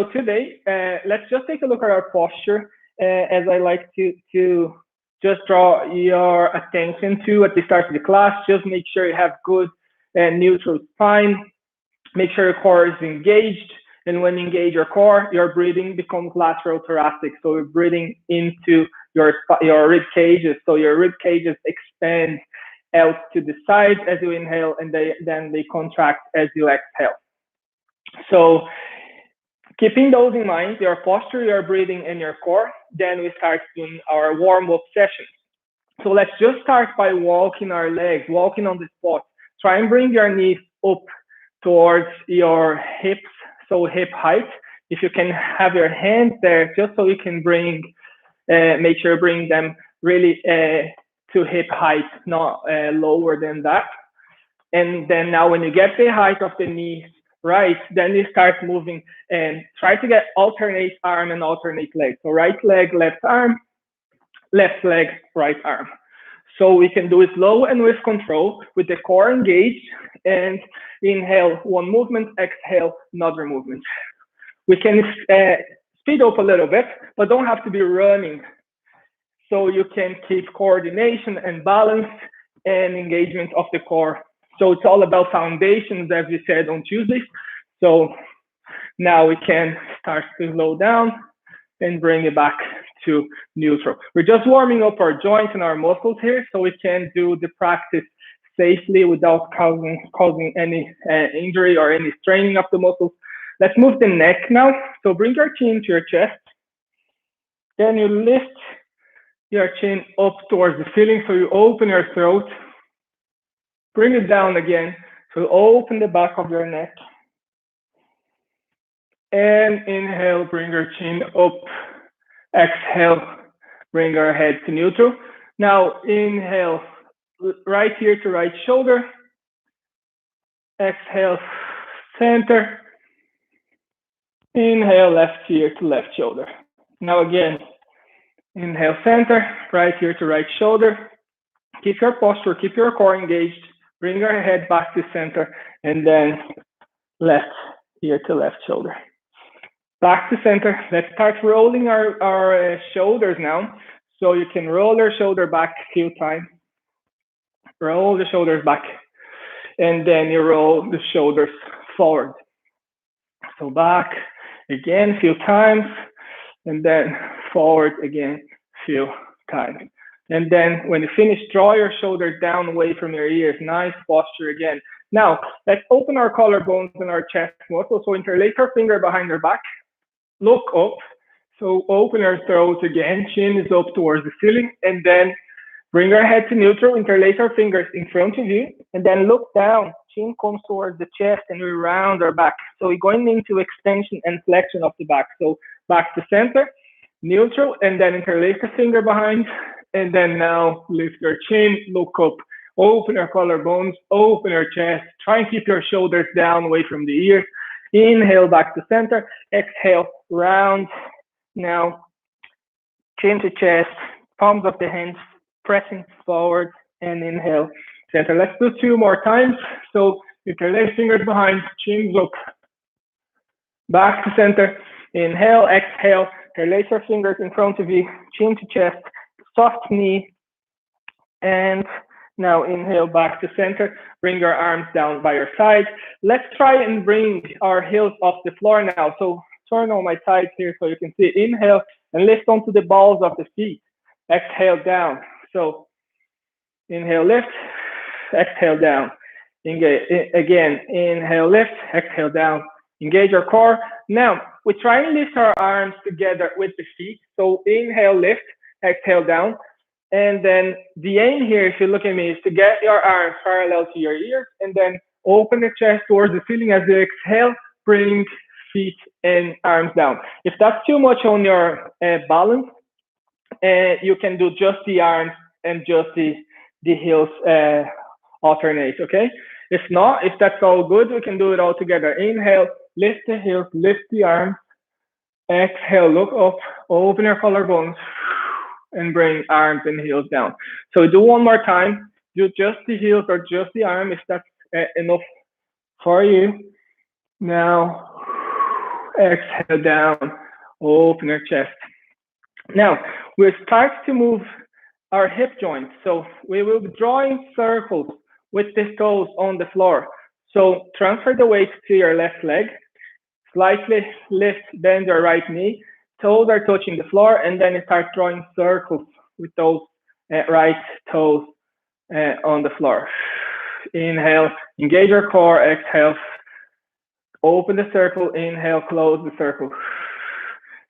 today, let's just take a look at our posture, as I like to just draw your attention to at the start of the class. Just make sure you have good neutral spine. Make sure your core is engaged. And when you engage your core, your breathing becomes lateral thoracic. So you're breathing into your rib cages. So your rib cages expand out to the side as you inhale, and then they contract as you exhale. So keeping those in mind, your posture, your breathing, and your core, then we start doing our warm-up session. So let's just start by walking our legs, walking on the spot. Try and bring your knees up towards your hips, so hip height. If you can have your hands there, just so you can make sure you bring them really to hip height, not lower than that. And then now when you get the height of the knees right, then you start moving and try to get alternate arm and alternate leg. So right leg, left arm, left leg, right arm. So we can do it slow and with control, with the core engaged, and inhale one movement, exhale another movement. We can speed up a little bit, but don't have to be running. So you can keep coordination and balance and engagement of the core. So it's all about foundations, as we said on Tuesdays. So now we can start to slow down and bring it back to neutral. We're just warming up our joints and our muscles here, so we can do the practice safely without causing any injury or any straining of the muscles. Let's move the neck now. So bring your chin to your chest. Then you lift your chin up towards the ceiling, so you open your throat. Bring it down again, so open the back of your neck. And inhale, bring your chin up. Exhale, bring our head to neutral. Now inhale, right ear to right shoulder. Exhale, center. Inhale, left ear to left shoulder. Now again, inhale, center, right ear to right shoulder. Keep your posture, keep your core engaged. Bring our head back to center, and then left ear to left shoulder. Back to center. Let's start rolling our shoulders now. So you can roll your shoulder back a few times. Roll the shoulders back, and then you roll the shoulders forward. So back again a few times, and then forward again a few times. And then when you finish, draw your shoulders down away from your ears. Nice posture again. Now, let's open our collarbones and our chest muscles. So interlace our finger behind your back. Look up. So open our throat again. Chin is up towards the ceiling. And then bring our head to neutral. Interlace our fingers in front of you. And then look down. Chin comes towards the chest, and we round our back. So we're going into extension and flexion of the back. So back to center, neutral, and then interlace the finger behind. And then now lift your chin, look up, open your collarbones, open your chest. Try and keep your shoulders down away from the ears. Inhale back to center, exhale, round. Now, chin to chest, palms of the hands, pressing forward, and inhale, center. Let's do 2 more times. So interlace fingers behind, chin look, back to center. Inhale, exhale, interlace your fingers in front of you, chin to chest. Soft knee, and now inhale back to center. Bring your arms down by your side. Let's try and bring our heels off the floor now. So turn on my sides here so you can see. Inhale and lift onto the balls of the feet. Exhale down. So inhale, lift, exhale down. Engage again. Inhale, lift, exhale down. Engage your core. Now we try and lift our arms together with the feet. So inhale, lift. Exhale down. And then the aim here, if you look at me, is to get your arms parallel to your ears, and then open the chest towards the ceiling. As you exhale, bring feet and arms down. If that's too much on your balance, you can do just the arms and just the heels alternate, okay? If not, if that's all good, we can do it all together. Inhale, lift the heels, lift the arms. Exhale, look up, open your collarbones, and bring arms and heels down. So do 1 more time. Do just the heels or just the arm if that's enough for you. Now, Exhale down, open your chest. Now, we'll start to move our hip joints. So we will be drawing circles with the toes on the floor. So transfer the weight to your left leg, slightly lift, bend your right knee, toes are touching the floor, and then you start drawing circles with those right toes on the floor. Inhale, engage your core, exhale, open the circle, inhale, close the circle.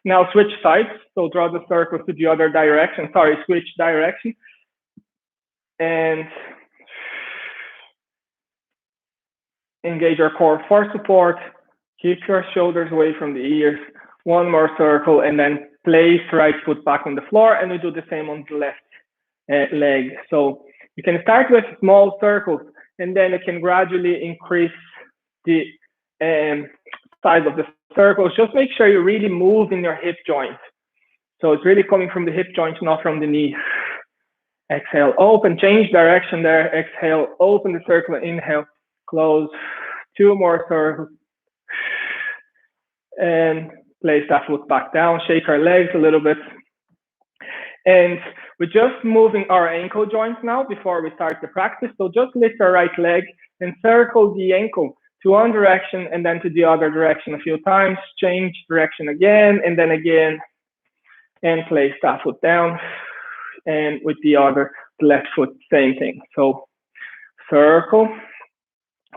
Now switch sides, so draw the circle to the other direction. Sorry, switch direction. And engage your core for support. Keep your shoulders away from the ears. One more circle, and then place right foot back on the floor, and we do the same on the left leg. So you can start with small circles, and then you can gradually increase the size of the circles. Just make sure you really move in your hip joint. So it's really coming from the hip joint, not from the knee. Exhale, open, change direction there. Exhale, open the circle, inhale, close. Two more circles. And place that foot back down, shake our legs a little bit. And we're just moving our ankle joints now before we start the practice. So just lift our right leg and circle the ankle to one direction and then to the other direction a few times. Change direction again and then again. And place that foot down. And with the left foot, same thing. So circle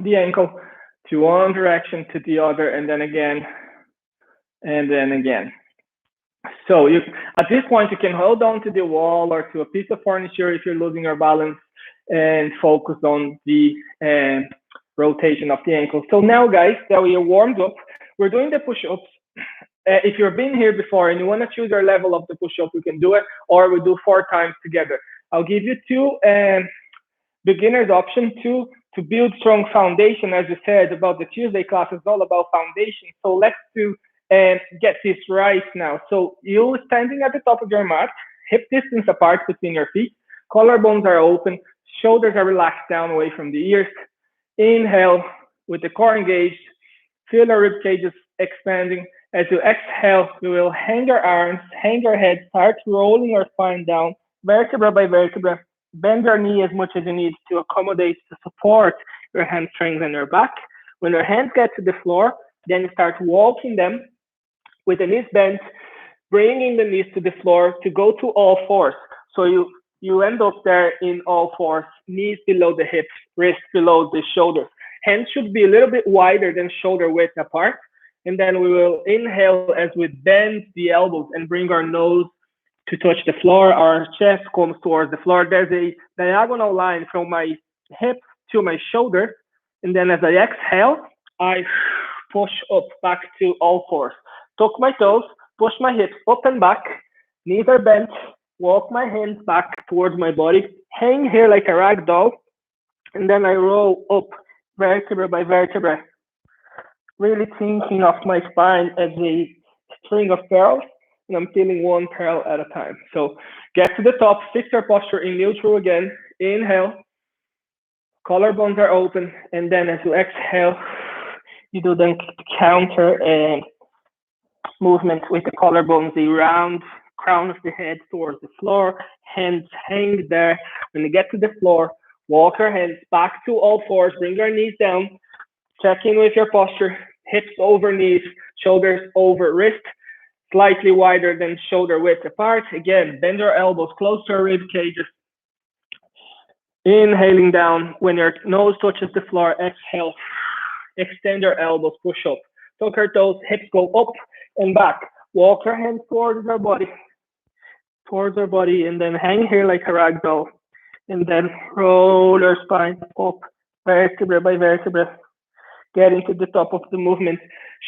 the ankle to one direction, to the other, and then again, and then again. So at this point, you can hold on to the wall or to a piece of furniture if you're losing your balance and focus on the rotation of the ankle. So now, guys, that we are warmed up, we're doing the push-ups. If you've been here before and you want to choose your level of the push-up, you can do it, or we do 4 times together. I'll give you 2 beginners option, 2 to build strong foundation. As you said about the Tuesday class, is all about foundation. So let's do get this right now. So you standing at the top of your mat, hip distance apart between your feet, collarbones are open, shoulders are relaxed down away from the ears. Inhale with the core engaged, feel your rib cages expanding. As you exhale, you will hang your arms, hang your head, start rolling your spine down, vertebra by vertebra. Bend your knee as much as you need to accommodate, to support your hamstrings and your back. When your hands get to the floor, then you start walking them with the knees bent, bringing the knees to the floor to go to all fours. So you end up there in all fours, knees below the hips, wrists below the shoulders. Hands should be a little bit wider than shoulder width apart. And then we will inhale as we bend the elbows and bring our nose to touch the floor. Our chest comes towards the floor. There's a diagonal line from my hip to my shoulder. And then as I exhale, I push up back to all fours. Tuck my toes, push my hips up and back. Knees are bent. Walk my hands back towards my body. Hang here like a rag doll. And then I roll up vertebra by vertebra. Really thinking of my spine as a string of pearls, and I'm feeling one pearl at a time. So get to the top, fix your posture in neutral again. Inhale, collarbones are open, and then as you exhale, you do the counter and movement with the collarbones, the round crown of the head towards the floor, hands hang there. When you get to the floor, walk your hands back to all fours, bring your knees down, check in with your posture. Hips over knees, shoulders over wrist, slightly wider than shoulder width apart. Again, bend your elbows close to your rib cages. Inhaling down. When your nose touches the floor, exhale. Extend your elbows, push up. Tuck your toes, hips go up and back. Walk your hands towards our body, and then hang here like a rag doll. And then roll your spine up, vertebra by vertebra. Getting to the top of the movement.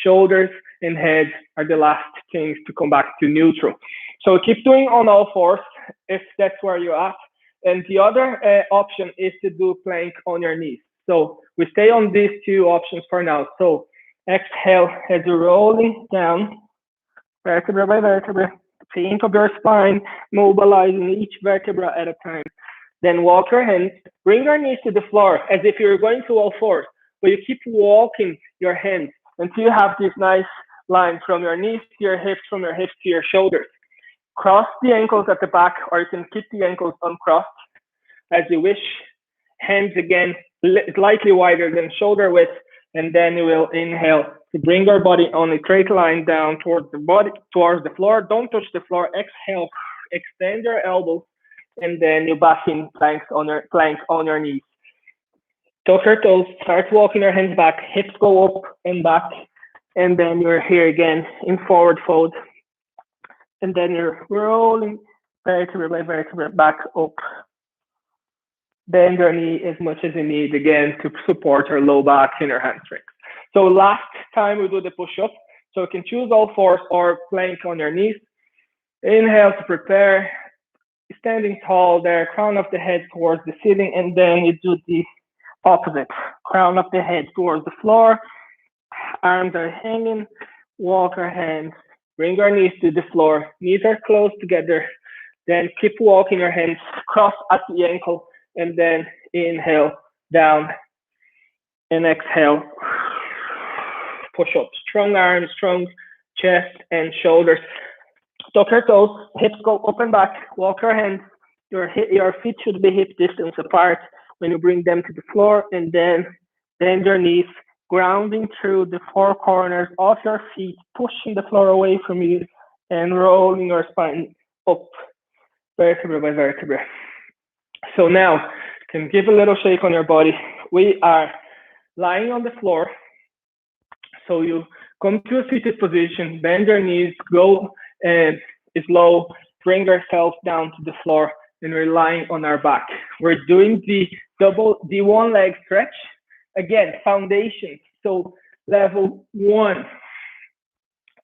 Shoulders and head are the last things to come back to neutral. So keep doing on all fours if that's where you're at. And the other option is to do plank on your knees. So we stay on these 2 options for now. So exhale as you're rolling down, vertebra by vertebra. Think of your spine, mobilizing each vertebra at a time. Then walk your hands, bring your knees to the floor as if you're going to all fours. But you keep walking your hands until you have this nice line from your knees to your hips, from your hips to your shoulders. Cross the ankles at the back, or you can keep the ankles uncrossed as you wish. Hands again, slightly wider than shoulder width, and then you will inhale to bring your body on a straight line down towards the body, towards the floor. Don't touch the floor. Exhale, extend your elbows, and then you back in plank on your knees. Tuck your toes, start walking your hands back, hips go up and back, and then you're here again in forward fold. And then you're rolling vertebra by vertebra back up. Bend your knee as much as you need again to support your low back and your hamstrings. So last time we do the push-up, so you can choose all fours or plank on your knees. Inhale to prepare, standing tall there, crown of the head towards the ceiling, and then you do the opposite. Crown of the head towards the floor, arms are hanging, walk our hands, bring our knees to the floor, knees are close together, then keep walking your hands, cross at the ankle, and then inhale down and exhale. Push up, strong arms, strong chest and shoulders. Tuck your toes, hips go up and back, walk your hands, your feet should be hip distance apart when you bring them to the floor, and then bend your knees, grounding through the four corners of your feet, pushing the floor away from you, and rolling your spine up, vertebra by vertebra. So now, you can give a little shake on your body. We are lying on the floor. So you come to a seated position, bend your knees, go slow, bring yourself down to the floor, and we're lying on our back. We're doing the one leg stretch. Again, foundation. So level 1.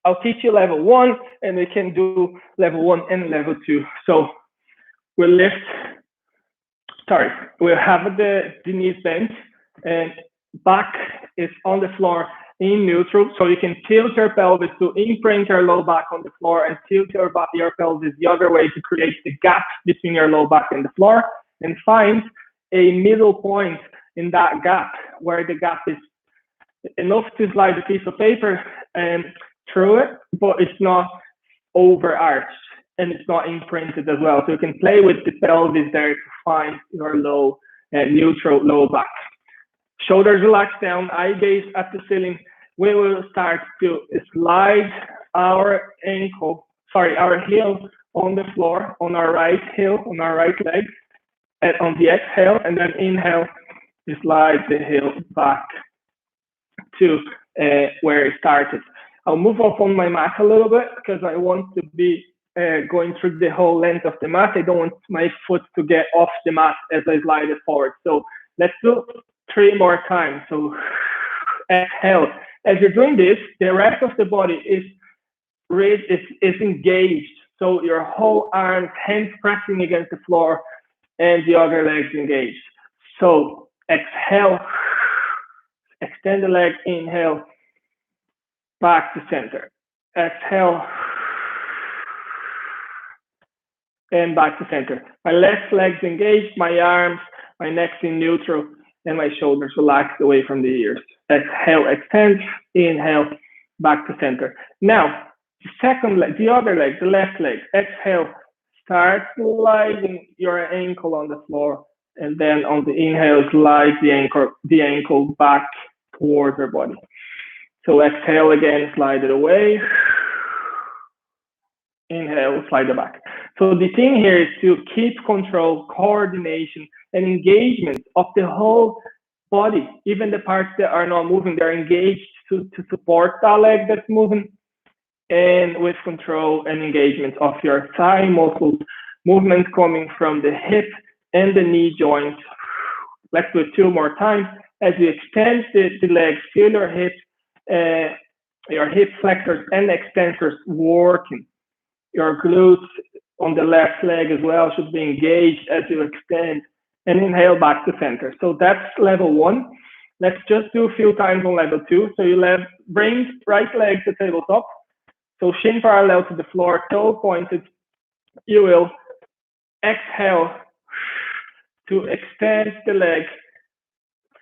I'll teach you level 1, and we can do level 1 and level 2. So we'll have the knees bent, and back is on the floor in neutral. So you can tilt your pelvis to imprint your low back on the floor and tilt your pelvis the other way to create the gap between your low back and the floor, and find a middle point in that gap where the gap is enough to slide a piece of paper through it, but it's not overarched and it's not imprinted as well. So you can play with the pelvis there to find your low, neutral low back. Shoulders relax down, eye gaze at the ceiling. We will start to slide our heel on the floor, on our right heel, on our right leg, and on the exhale, and then inhale, you slide the heel back to where it started. I'll move up on my mat a little bit because I want to be going through the whole length of the mat. I don't want my foot to get off the mat as I slide it forward. So let's do 3 more times. So exhale. As you're doing this, the rest of the body is engaged. So your whole arms, hands pressing against the floor, and the other legs engaged. So exhale, extend the leg, inhale, back to center. Exhale, and back to center. My left leg's engaged, my arms, my neck's in neutral, and my shoulders relaxed away from the ears. Exhale, extend, inhale, back to center. Now, the second leg, the other leg, the left leg. Exhale, start sliding your ankle on the floor, and then on the inhale, slide the ankle back towards your body. So exhale again, slide it away. Inhale, slide it back. So the thing here is to keep control, coordination, and engagement of the whole body. Even the parts that are not moving, they're engaged to support that leg that's moving, and with control and engagement of your thigh muscles, movement coming from the hip and the knee joint. Let's do it 2 more times. As you extend the legs, feel your hip flexors and extensors working. Your glutes on the left leg as well should be engaged as you extend, and inhale back to center. So that's level 1. Let's just do a few times on level 2. So you bring right leg to tabletop. So shin parallel to the floor, toe pointed. You will exhale to extend the leg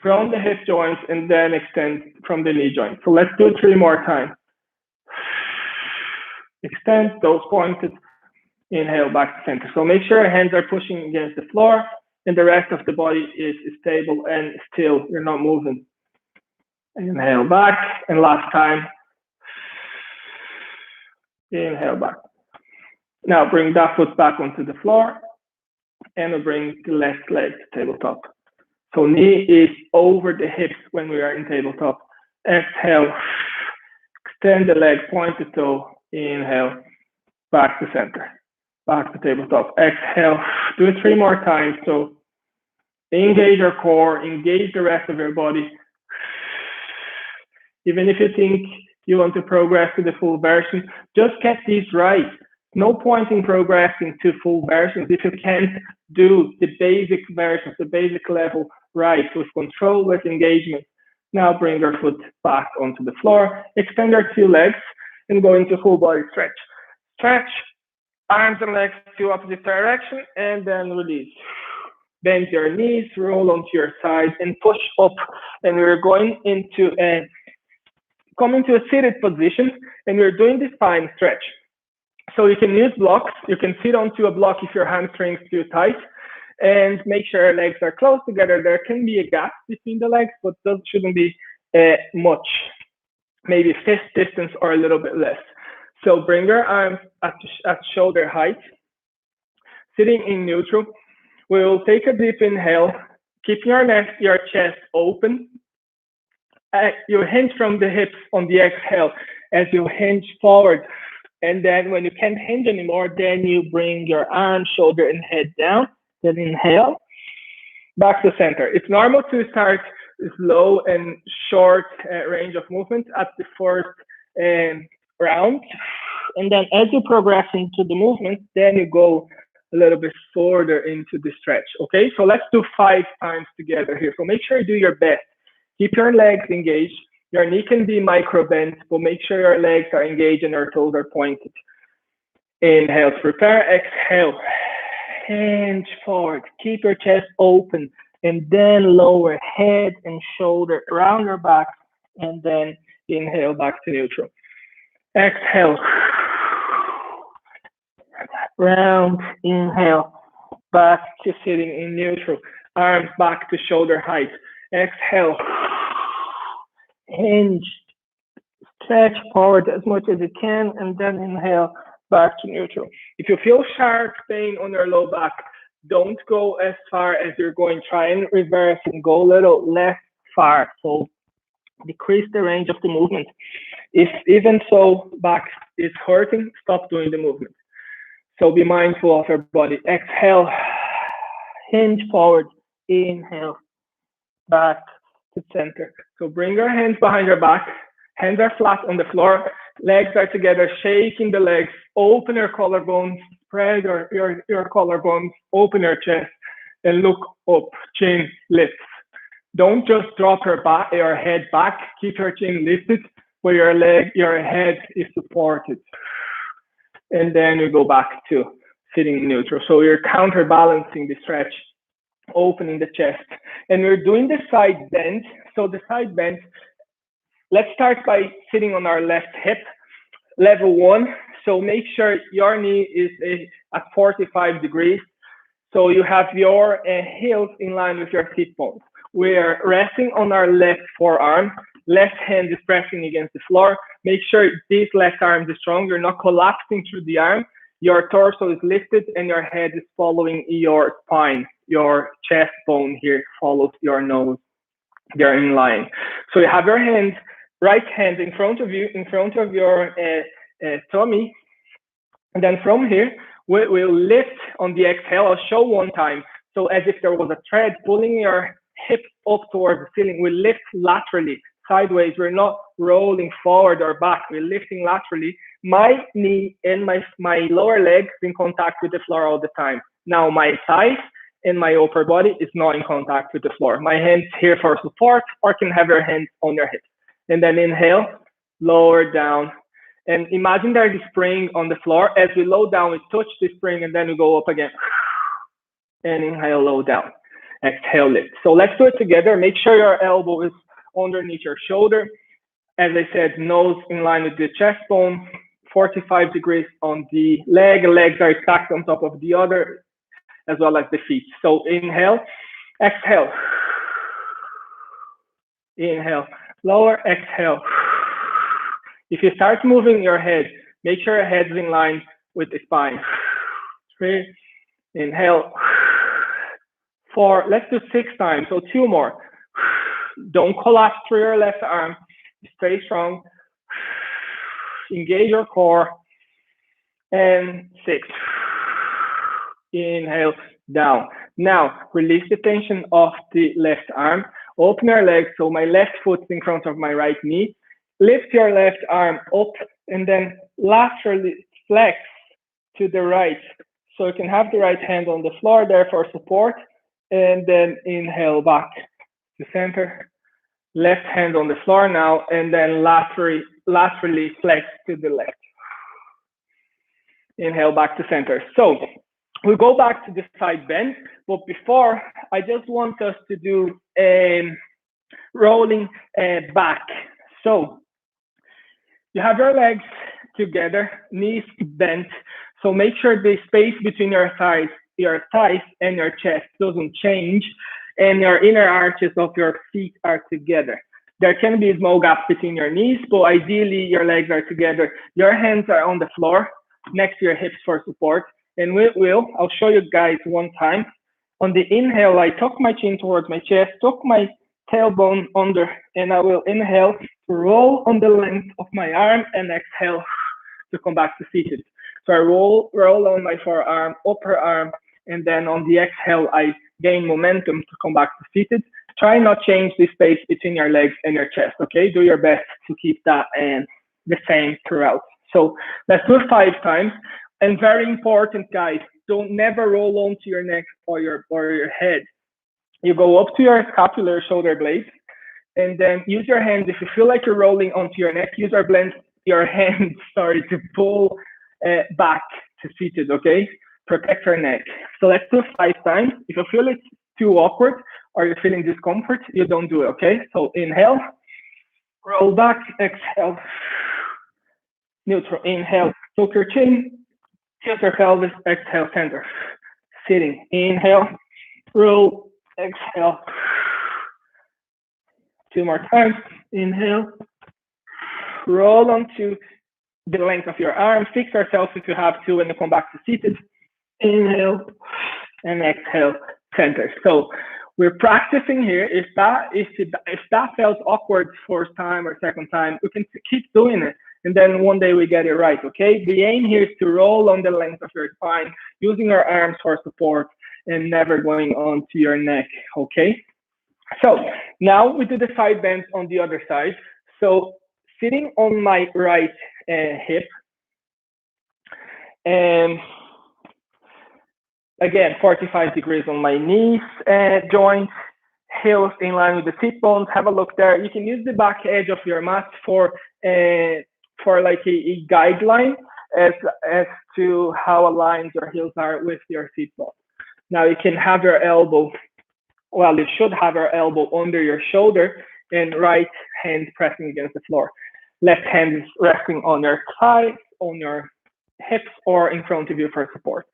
from the hip joint and then extend from the knee joint. So let's do 3 more times. extend, toes pointed, inhale, back to center. So make sure your hands are pushing against the floor and the rest of the body is stable and still, you're not moving. Inhale back, and last time, inhale back. Now bring that foot back onto the floor, and we'll bring the left leg to tabletop. So knee is over the hips when we are in tabletop. Exhale, extend the leg, point the toe, inhale, back to center, back to tabletop. Exhale, do it 3 more times. So engage your core, engage the rest of your body. Even if you think you want to progress to the full version, just get these right. No point in progressing to full versions if you can't do the basic versions, the basic level right, with control, with engagement. Now bring your foot back onto the floor, extend your 2 legs, and go into full body stretch. Stretch, arms and legs to opposite direction, and then release. Bend your knees, roll onto your side, and push up. And we're going into coming to a seated position, and we're doing the spine stretch. So you can use blocks. You can sit onto a block if your hamstrings too tight, and make sure your legs are close together. There can be a gap between the legs, but that shouldn't be much. Maybe fist distance or a little bit less. So bring your arms at shoulder height, sitting in neutral. We'll take a deep inhale, keep your chest open. You hinge from the hips on the exhale as you hinge forward. And then when you can't hinge anymore, then you bring your arm, shoulder, and head down. Then inhale, back to center. It's normal to start slow and short range of movement at the first round. And then as you progress into the movement, then you go a little bit further into the stretch, okay? So let's do 5 times together here. So make sure you do your best. Keep your legs engaged. Your knee can be micro bent, but make sure your legs are engaged and your toes are pointed. Inhale, prepare, exhale. Hinge forward, keep your chest open, and then lower head and shoulder around your back, and then inhale back to neutral. Exhale. Round, inhale, back to sitting in neutral. Arms back to shoulder height. Exhale. Hinge, stretch forward as much as you can, and then inhale back to neutral. If you feel sharp pain on your low back, don't go as far as you're going. Try and reverse and go a little less far. So decrease the range of the movement. If even so back is hurting, stop doing the movement. So be mindful of your body. Exhale, hinge forward, inhale, back to center. So bring your hands behind your back. Hands are flat on the floor. Legs are together, shaking the legs. Open your collarbones, spread your collarbones, open your chest, and look up, chin lifts. Don't just drop your head back. Keep your chin lifted, but your head is supported. And then you go back to sitting neutral. So you're counterbalancing the stretch, opening the chest. And we're doing the side bend. So the side bend, let's start by sitting on our left hip, level 1. So make sure your knee is at 45 degrees. So you have your heels in line with your hip bones. We're resting on our left forearm. Left hand is pressing against the floor. Make sure this left arm is strong. You're not collapsing through the arm. Your torso is lifted and your head is following your spine. Your chest bone here follows your nose. They're in line. So you have your hand, right hand in front of you, in front of your tummy. And then from here, we'll lift on the exhale. I'll show 1 time. So as if there was a thread pulling your hip up towards the ceiling, we lift laterally, sideways. We're not rolling forward or back. We're lifting laterally. My knee and my lower leg is in contact with the floor all the time. Now my thighs and my upper body is not in contact with the floor. My hands here for support, or can have your hands on your hips. And then inhale, lower down. And imagine there's a spring on the floor. As we low down, we touch the spring and then we go up again. And inhale, low down. Exhale, lift. So let's do it together. Make sure your elbow is underneath your shoulder. As I said, nose in line with the chest bone. 45 degrees on the leg. Legs are stacked on top of the other, as well as the feet. So inhale, exhale. Inhale, lower, exhale. If you start moving your head, make sure your head's in line with the spine. 3, inhale. 4, let's do 6 times, so 2 more. Don't collapse through your left arm. Stay strong. Engage your core. And 6. Inhale, down. Now, release the tension of the left arm. Open your legs, so my left foot's in front of my right knee. Lift your left arm up and then laterally flex to the right. So you can have the right hand on the floor there for support. And then inhale back to center. Left hand on the floor now, and then laterally flex to the left. Inhale back to center. So we'll go back to the side bend, but before, I just want us to do a rolling back. So you have your legs together, knees bent. So make sure the space between your thighs and your chest doesn't change, and your inner arches of your feet are together. There can be a small gap between your knees, but ideally your legs are together. Your hands are on the floor next to your hips for support. And I'll show you guys one time. On the inhale, I tuck my chin towards my chest, tuck my tailbone under, and I will inhale to roll on the length of my arm and exhale to come back to seated. So I roll on my forearm, upper arm, and then on the exhale, I gain momentum to come back to seated. Try not change the space between your legs and your chest, okay? Do your best to keep that the same throughout. So let's do it 5 times. And very important, guys, don't never roll onto your neck or your head. You go up to your scapular shoulder blades, and then use your hands. If you feel like you're rolling onto your neck, use your hands, to pull back to seated, okay? Protect your neck. So let's do it 5 times. If you feel it's too awkward or you're feeling discomfort, you don't do it, okay? So inhale, roll back, exhale, neutral, inhale, tuck your chin, tilt your pelvis, exhale, center. Sitting, inhale, roll, exhale. 2 more times, inhale, roll onto the length of your arm, fix yourself if you have to, and then come back to seated. Inhale and exhale, center. So we're practicing here. If that felt awkward first time or second time, we can keep doing it, and then one day we get it right, okay? The aim here is to roll on the length of your spine, using your arms for support and never going onto your neck, okay? So now we do the side bends on the other side. So sitting on my right hip, and again, 45 degrees on my knees, joints, heels in line with the sit bones. Have a look there. You can use the back edge of your mat for like a guideline as to how aligned your heels are with your sit bones. Now you can have your elbow, you should have your elbow under your shoulder and right hand pressing against the floor. Left hand is resting on your thighs, on your hips, or in front of you for support.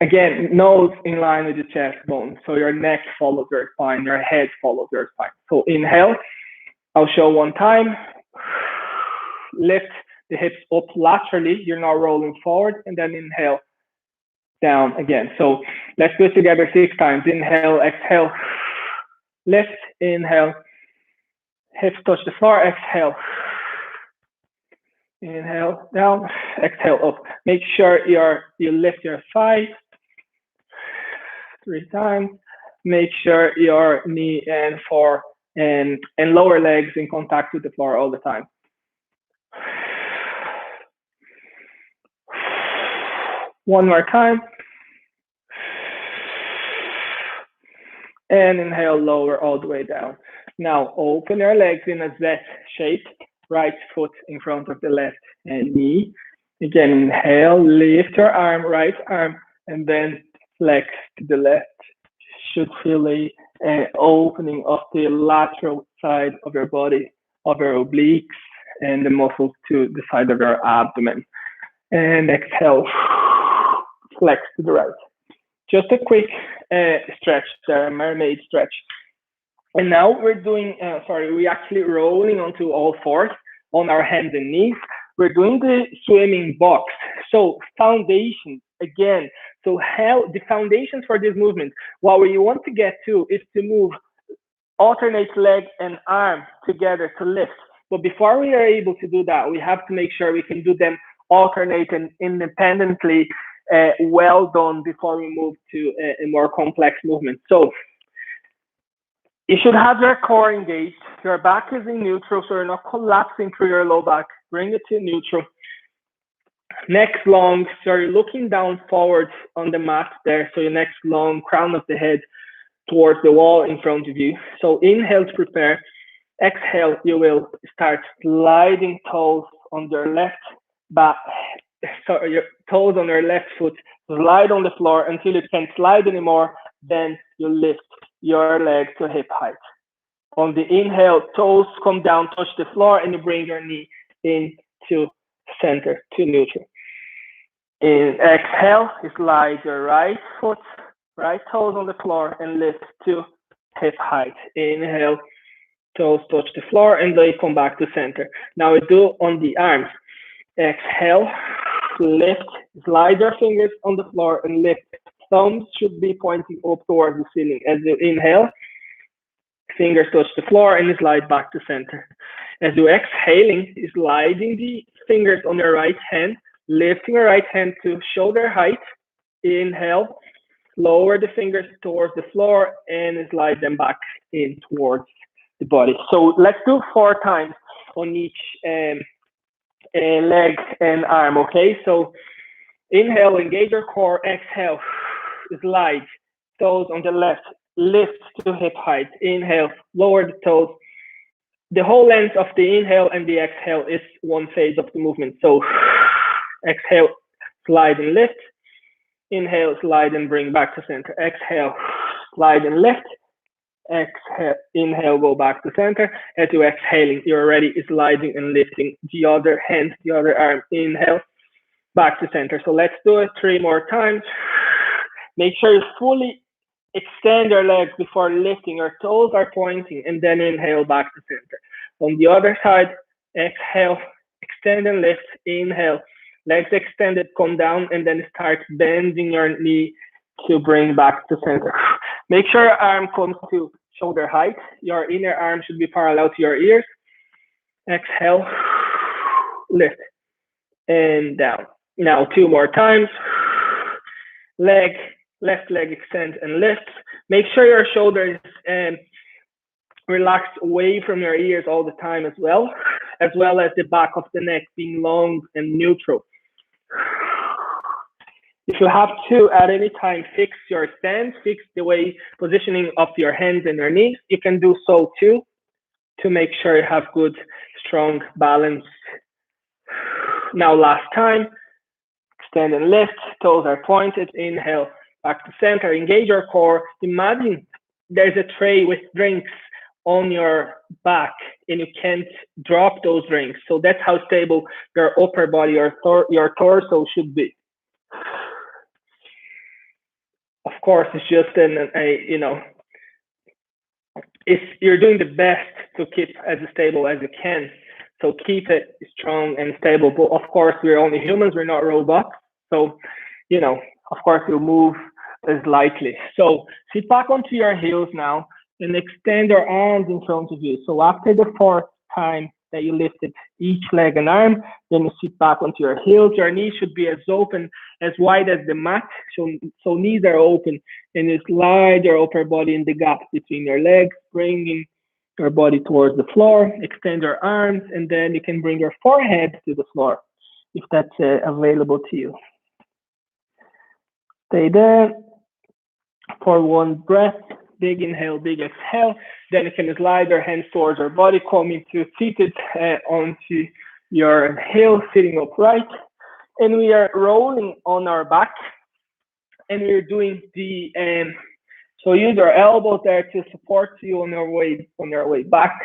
Again, nose in line with the chest bone. So your neck follows your spine, your head follows your spine. So inhale, I'll show 1 time. Lift the hips up laterally. You're not rolling forward, and then inhale, down again. So let's do it together 6 times. Inhale, exhale, lift, inhale, hips touch the floor, exhale. Inhale, down, exhale, up. Make sure you lift your thighs 3 times. Make sure your knee and lower legs in contact with the floor all the time. One more time. And inhale, lower all the way down. Now open your legs in a Z shape. Right foot in front of the left knee. Again, inhale, lift your arm, right arm, and then flex to the left. Should feel an opening of the lateral side of your body, of your obliques, and the muscles to the side of your abdomen. And exhale, flex to the right. Just a quick stretch there, a mermaid stretch. And now we're doing, we're actually rolling onto all fours on our hands and knees. We're doing the swimming box. So foundation, again, so how the foundations for this movement, what we want to get to is to move, alternate leg and arm together to lift. But before we are able to do that, we have to make sure we can do them alternate and independently, well done before we move to a more complex movement. So you should have your core engaged. Your back is in neutral, so you're not collapsing through your low back. Bring it to neutral. Neck long, so you're looking down forward on the mat there. So your neck's long, crown of the head towards the wall in front of you. So inhale to prepare. Exhale, you will start sliding toes on your left back. So your toes on your left foot, slide on the floor until you can't slide anymore. Then you lift your leg to hip height. On the inhale, toes come down, touch the floor, and you bring your knee into center, to neutral. In exhale, you slide your right foot, right toes on the floor, and lift to hip height. Inhale, toes touch the floor, and then you come back to center. Now we do on the arms. Exhale, lift, slide your fingers on the floor and lift. Thumbs should be pointing up towards the ceiling. As you inhale, fingers touch the floor and you slide back to center. As you're exhaling, sliding the fingers on your right hand, lifting your right hand to shoulder height. Inhale, lower the fingers towards the floor and slide them back in towards the body. So let's do 4 times on each leg and arm, okay? So inhale, engage your core. Exhale, slide, toes on the left, lift to hip height. Inhale, lower the toes. The whole length of the inhale and the exhale is one phase of the movement. So exhale, slide and lift. Inhale, slide and bring back to center. Exhale, slide and lift. Exhale, inhale, go back to center. As you're exhaling, you're already sliding and lifting the other hand, the other arm. Inhale, back to center. So let's do it 3 more times. Make sure you fully extend your legs before lifting. Your toes are pointing, and then inhale back to center. On the other side, exhale, extend and lift. Inhale, legs extended, come down, and then start bending your knee to bring back to center. Make sure your arm comes to shoulder height. Your inner arm should be parallel to your ears. Exhale, lift, and down. Now 2 more times. Left leg extend and lift. Make sure your shoulders relaxed away from your ears all the time as well as the back of the neck being long and neutral. If you have to, at any time, fix your stance, fix the way positioning of your hands and your knees, you can do so too, to make sure you have good, strong balance. Now last time, extend and lift, toes are pointed, inhale, back to center, engage your core. Imagine there's a tray with drinks on your back and you can't drop those drinks. So that's how stable your upper body, your torso should be. Of course, it's just you're doing the best to keep as stable as you can. So keep it strong and stable. But of course, we're only humans, we're not robots. So, of course, you'll move slightly. So sit back onto your heels now and extend your arms in front of you. So after the 4th time that you lifted each leg and arm, then you sit back onto your heels. Your knees should be as open, as wide as the mat. So knees are open, and you slide your upper body in the gap between your legs, bringing your body towards the floor. Extend your arms, and then you can bring your forehead to the floor if that's available to you. Stay there for 1 breath. Big inhale, big exhale. Then you can slide your hands towards your body, coming to seated onto your heel, sitting upright. And we are rolling on our back. And we're doing so use your elbows there to support you on your way back.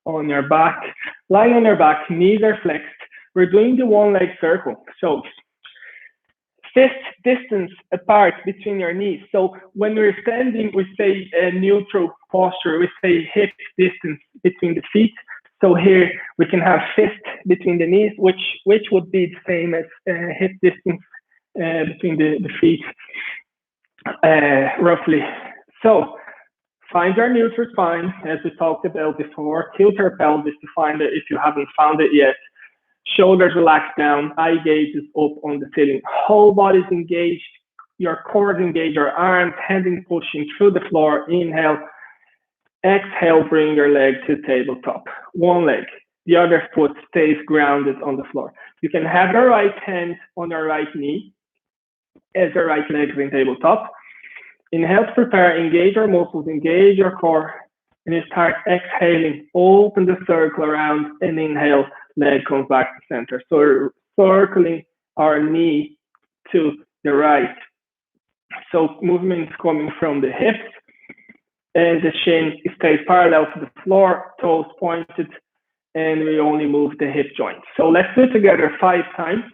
on your back. Lying on your back, knees are flexed. We're doing the one leg circle. So fist distance apart between your knees. So when we're standing, we say a neutral posture. We say hip distance between the feet. So here we can have fist between the knees, which would be the same as hip distance between the feet, roughly. So find your neutral spine, as we talked about before. Tilt your pelvis to find it if you haven't found it yet. Shoulders relaxed down, eye gaze is up on the ceiling. Whole body is engaged, your core is engaged, your arms, hands pushing through the floor. Inhale. Exhale, bring your leg to tabletop. One leg. The other foot stays grounded on the floor. You can have your right hand on your right knee as your right leg is in tabletop. Inhale to prepare, engage your muscles, engage your core, and you start exhaling, open the circle around, and inhale, leg comes back to center. So we're circling our knee to the right. So movement is coming from the hips, and the shin stays parallel to the floor, toes pointed, and we only move the hip joint. So let's do it together 5 times.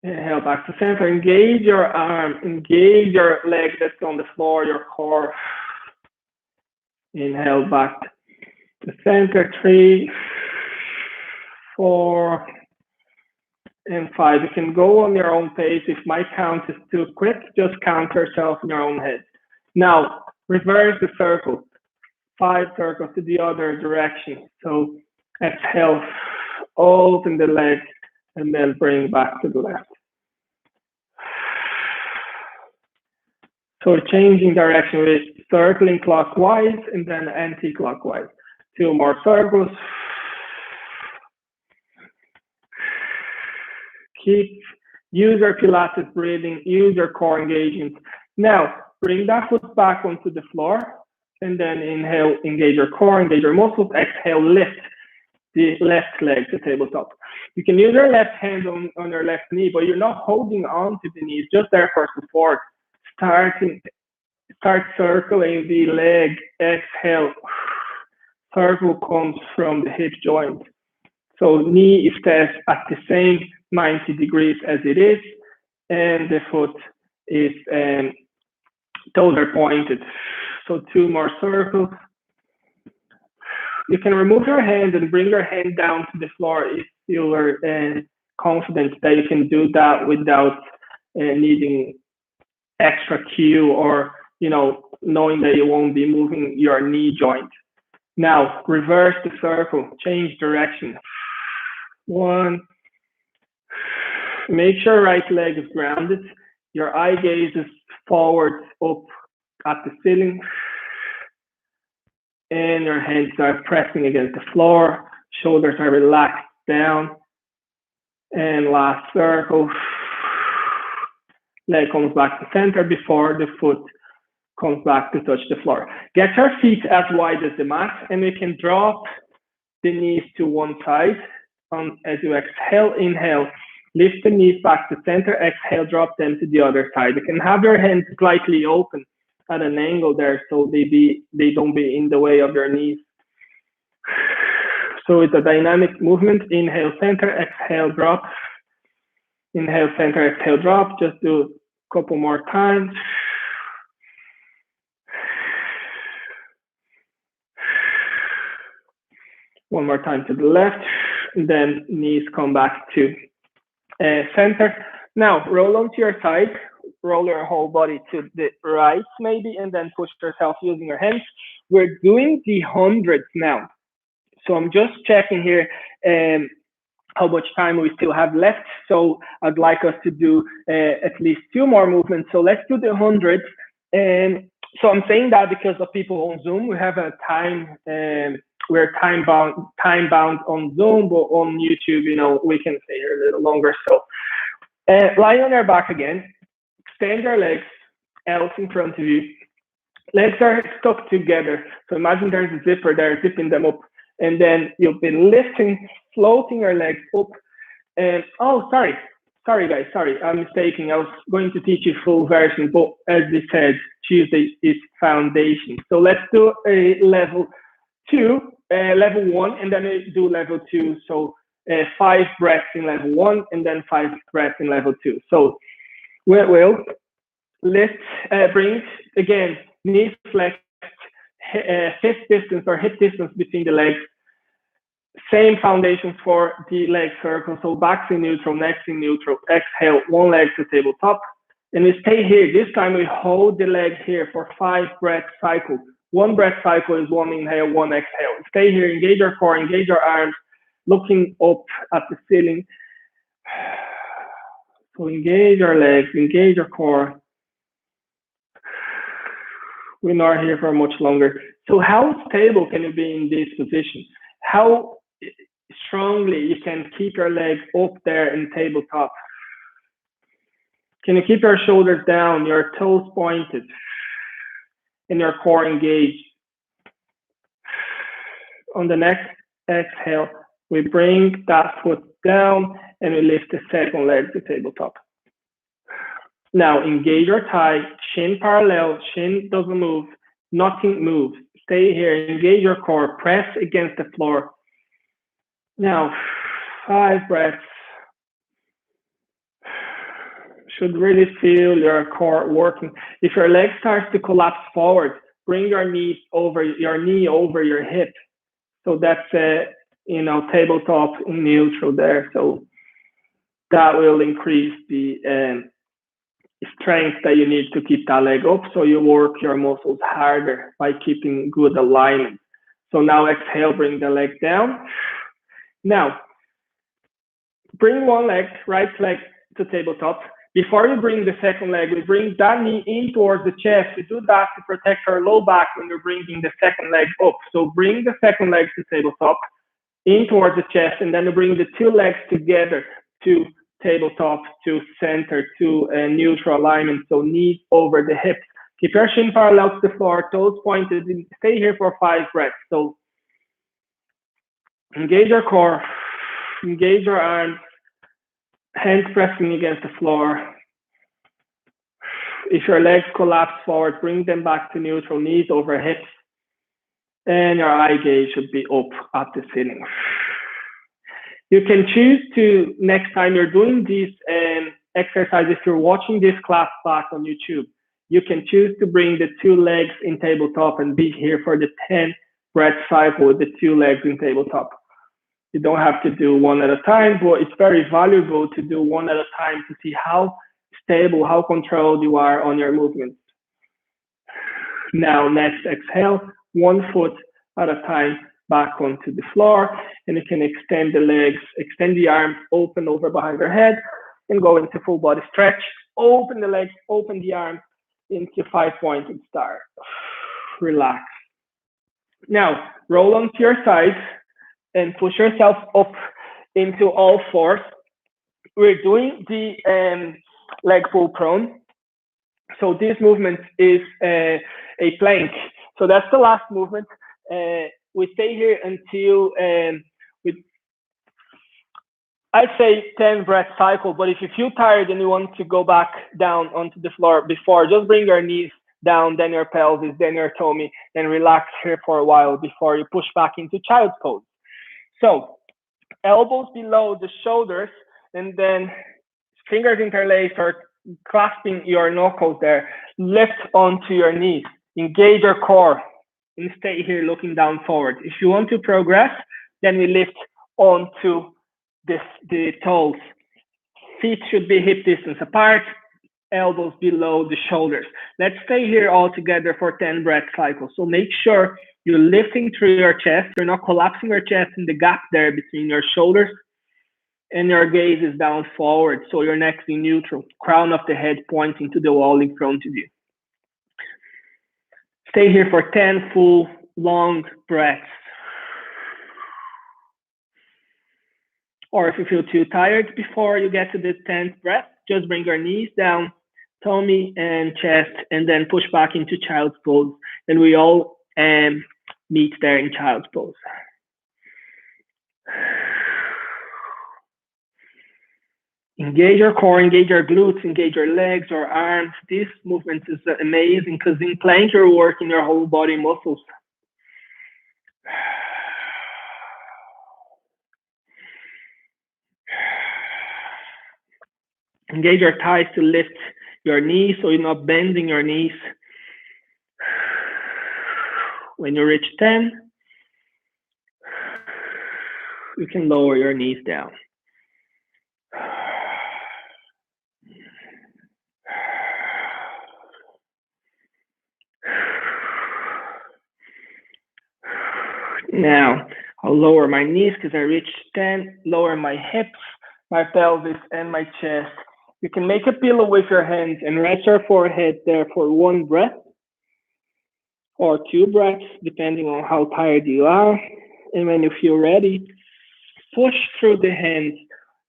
Inhale back to center, engage your arm, engage your leg that's on the floor, your core. Inhale back to center, 3, 4, and 5. You can go on your own pace. If my count is too quick, just count yourself in your own head. Now, reverse the circle. 5 circles to the other direction. So exhale, open the leg, and then bring back to the left. So changing direction with circling clockwise and then anti-clockwise. 2 more circles. Use your Pilates breathing, use your core engagement. Now, bring that foot back onto the floor, and then inhale, engage your core, engage your muscles. Exhale, lift the left leg to tabletop. You can use your left hand on your left knee, but you're not holding on to the knees, just there for support. Start circling the leg. Exhale. Circle comes from the hip joint. So knee is set at the same 90 degrees as it is, and the foot is, toes are pointed. So 2 more circles. You can remove your hand and bring your hand down to the floor if you are confident that you can do that without needing extra cue or, knowing that you won't be moving your knee joint. Now, reverse the circle, change direction. 1. Make sure right leg is grounded. Your eye gaze is forward, up at the ceiling. And your hands are pressing against the floor. Shoulders are relaxed down. And last circle. Leg comes back to center before the foot comes back to touch the floor. Get your feet as wide as the mat, and you can drop the knees to one side. As you exhale, inhale, lift the knees back to center. Exhale, drop them to the other side. You can have your hands slightly open at an angle there, so they don't be in the way of your knees. So it's a dynamic movement. Inhale, center, exhale, drop. Inhale, center, exhale, drop. Just do a couple more times. One more time to the left, and then knees come back to center. Now, roll onto your side, roll your whole body to the right maybe, and then push yourself using your hands. We're doing the hundreds now. So I'm just checking here how much time we still have left. So I'd like us to do at least 2 more movements. So let's do the hundreds. So I'm saying that because of people on Zoom, we have a time, we're time bound on Zoom, but on YouTube, we can stay here a little longer. So lie on your back again, extend your legs out in front of you. Legs are stuck together. So imagine there's a zipper there, zipping them up. And then you'll be lifting, floating your legs up. And, oh, sorry, Sorry guys, sorry, I'm mistaken. I was going to teach you full version, but as we said, Tuesday is foundation. So let's do a level 2, level 1, and then we do level 2. So 5 breaths in level 1, and then 5 breaths in level 2. So we will let's bring again knees flexed, hip distance or hip distance between the legs. Same foundations for the leg circle. So back in neutral, next in neutral. Exhale, one leg to tabletop. And we stay here. This time we hold the leg here for 5 breath cycles. One breath cycle is 1 inhale, 1 exhale. Stay here, engage your core, engage your arms, looking up at the ceiling. So engage your legs, engage your core. We're not here for much longer. So how stable can you be in this position? How strongly you can keep your legs up there in tabletop? Can you keep your shoulders down, your toes pointed, and your core engaged? On the next exhale, we bring that foot down and we lift the second leg to tabletop. Now engage your thigh, shin parallel, shin doesn't move, nothing moves. Stay here, engage your core, press against the floor. Now, 5 breaths. Should really feel your core working. If your leg starts to collapse forward, bring your knee over your hip. So that's tabletop in neutral there. So that will increase the strength that you need to keep that leg up. So you work your muscles harder by keeping good alignment. So now exhale, bring the leg down. Now, bring one leg, right leg to tabletop. Before you bring the second leg, we bring that knee in towards the chest. We do that to protect our low back when you're bringing the second leg up. So bring the second leg to tabletop, in towards the chest, and then you bring the 2 legs together to tabletop, to center, to neutral alignment. So knees over the hips. Keep your shin parallel to the floor, toes pointed. Stay here for 5 breaths. So engage your core, engage your arms, hands pressing against the floor. If your legs collapse forward, bring them back to neutral, knees over hips. And your eye gaze should be up at the ceiling. You can choose to, next time you're doing these exercises, if you're watching this class back on YouTube, you can choose to bring the 2 legs in tabletop and be here for the 10 breath cycle with the 2 legs in tabletop. You don't have to do one at a time, but it's very valuable to do one at a time to see how stable, how controlled you are on your movements. Now, next exhale, 1 foot at a time back onto the floor, and you can extend the legs, extend the arms, open over behind your head, and go into full body stretch. Open the legs, open the arms into 5-pointed star. Relax. Now, roll onto your side and push yourself up into all 4s. We're doing the leg pull prone. So this movement is a plank. So that's the last movement. We stay here until I'd say 10 breath cycle, but if you feel tired and you want to go back down onto the floor before, just bring your knees down, then your pelvis, then your tummy, and relax here for a while before you push back into child's pose. So elbows below the shoulders, and then fingers interlaced or clasping your knuckles there. Lift onto your knees. Engage your core and stay here looking down forward. If you want to progress, then we lift onto the toes. Feet should be hip distance apart, elbows below the shoulders. Let's stay here all together for 10 breath cycles. So make sure you're lifting through your chest. You're not collapsing your chest in the gap there between your shoulders, and your gaze is down forward. So your neck's in neutral, crown of the head pointing to the wall in front of you. Stay here for 10 full long breaths. Or if you feel too tired before you get to the 10th breath, just bring your knees down, tummy and chest, and then push back into child's pose. And we all meet there in child's pose. Engage your core, engage your glutes, engage your legs or arms. This movement is amazing because in plank you're working your whole body muscles. Engage your thighs to lift your knees so you're not bending your knees. When you reach 10, you can lower your knees down. Now, I'll lower my knees because I reached 10, lower my hips, my pelvis, and my chest. You can make a pillow with your hands and rest your forehead there for 1 breath or 2 breaths, depending on how tired you are. And when you feel ready, push through the hands.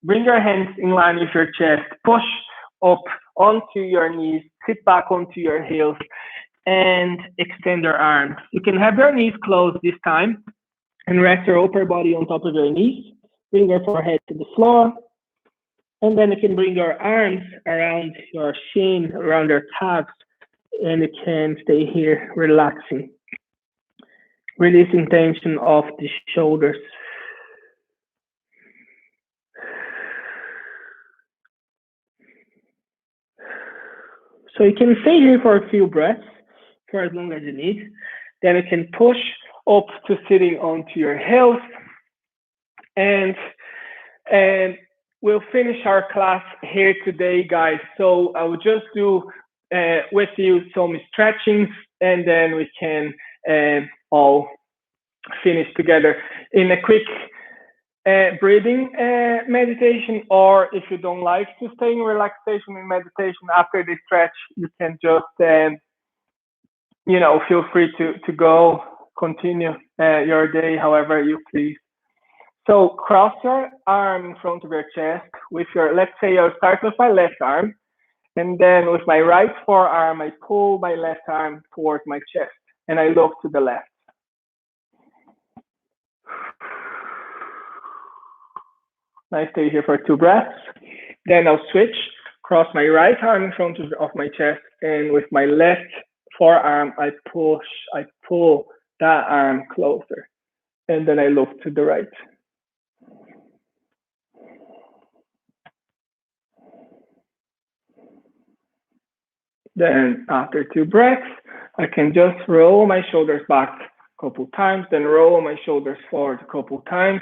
Bring your hands in line with your chest. Push up onto your knees. Sit back onto your heels and extend your arms. You can have your knees closed this time and rest your upper body on top of your knees. Bring your forehead to the floor. And then you can bring your arms around your shin, around your calves, and you can stay here relaxing. Releasing tension off the shoulders. So you can stay here for a few breaths, for as long as you need. Then you can push up to sitting onto your heels. And we'll finish our class here today, guys. So I will just do with you some stretchings, and then we can all finish together in a quick breathing meditation. Or if you don't like to stay in relaxation and meditation after the stretch, you can just feel free to go continue your day however you please. So cross your arm in front of your chest with your, let's say I'll start with my left arm, and then with my right forearm I pull my left arm towards my chest and I look to the left. I stay here for 2 breaths. Then I'll switch, cross my right arm in front of my chest, and with my left forearm, I pull that arm closer. And then I look to the right. Then after 2 breaths, I can just roll my shoulders back a couple times, then roll my shoulders forward a couple times.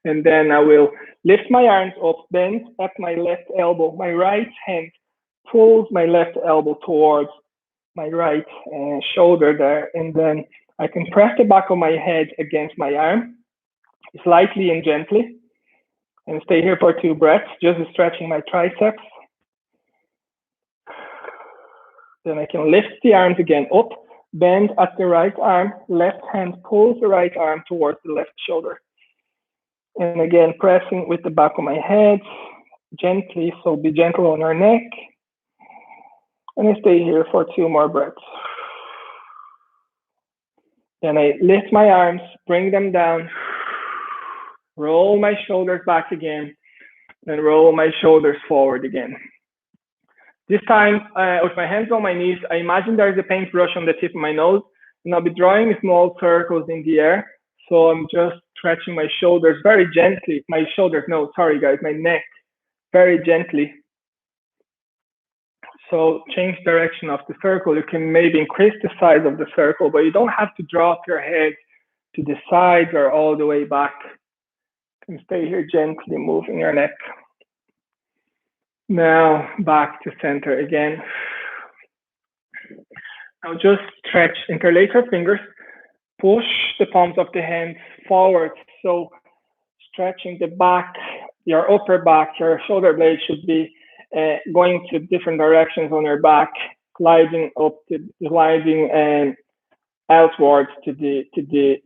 And then I will lift my arms up, bend at my left elbow. My right hand pulls my left elbow towards my right shoulder there. And then I can press the back of my head against my arm, slightly and gently. And stay here for 2 breaths, just stretching my triceps. Then I can lift the arms again up, bend at the right arm, left hand pulls the right arm towards the left shoulder. And again, pressing with the back of my head, gently, so be gentle on your neck. And I stay here for 2 more breaths. Then I lift my arms, bring them down, roll my shoulders back again, and roll my shoulders forward again. This time, with my hands on my knees, I imagine there's a paintbrush on the tip of my nose, and I'll be drawing small circles in the air. So I'm just stretching my shoulders very gently. My neck very gently. So change direction of the circle. You can maybe increase the size of the circle, but you don't have to drop your head to the sides or all the way back. You can stay here gently moving your neck. Now back to center again. Now just stretch, interlace your fingers, push the palms of the hands forward. So stretching the back, your upper back, your shoulder blade should be going to different directions on your back, gliding outwards to the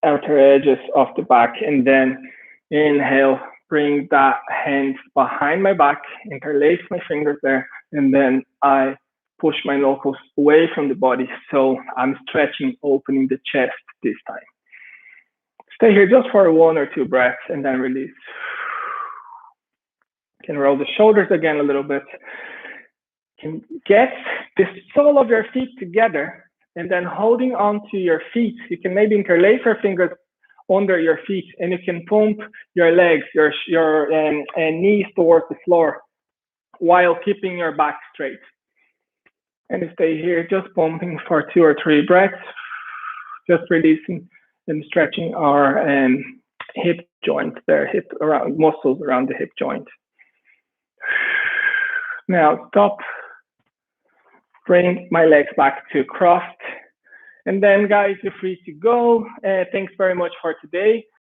outer edges of the back. And then inhale, bring that hand behind my back, interlace my fingers there, and then I push my knuckles away from the body. So I'm stretching, opening the chest this time. Stay here just for 1 or 2 breaths and then release. Can roll the shoulders again a little bit. Can get the sole of your feet together, and then holding onto your feet, you can maybe interlace your fingers under your feet, and you can pump your legs, your knees towards the floor while keeping your back straight. And stay here, just pumping for 2 or 3 breaths, just releasing and stretching our hip joint there, muscles around the hip joint. Now stop, bring my legs back to crossed, and then guys, you're free to go. Thanks very much for today.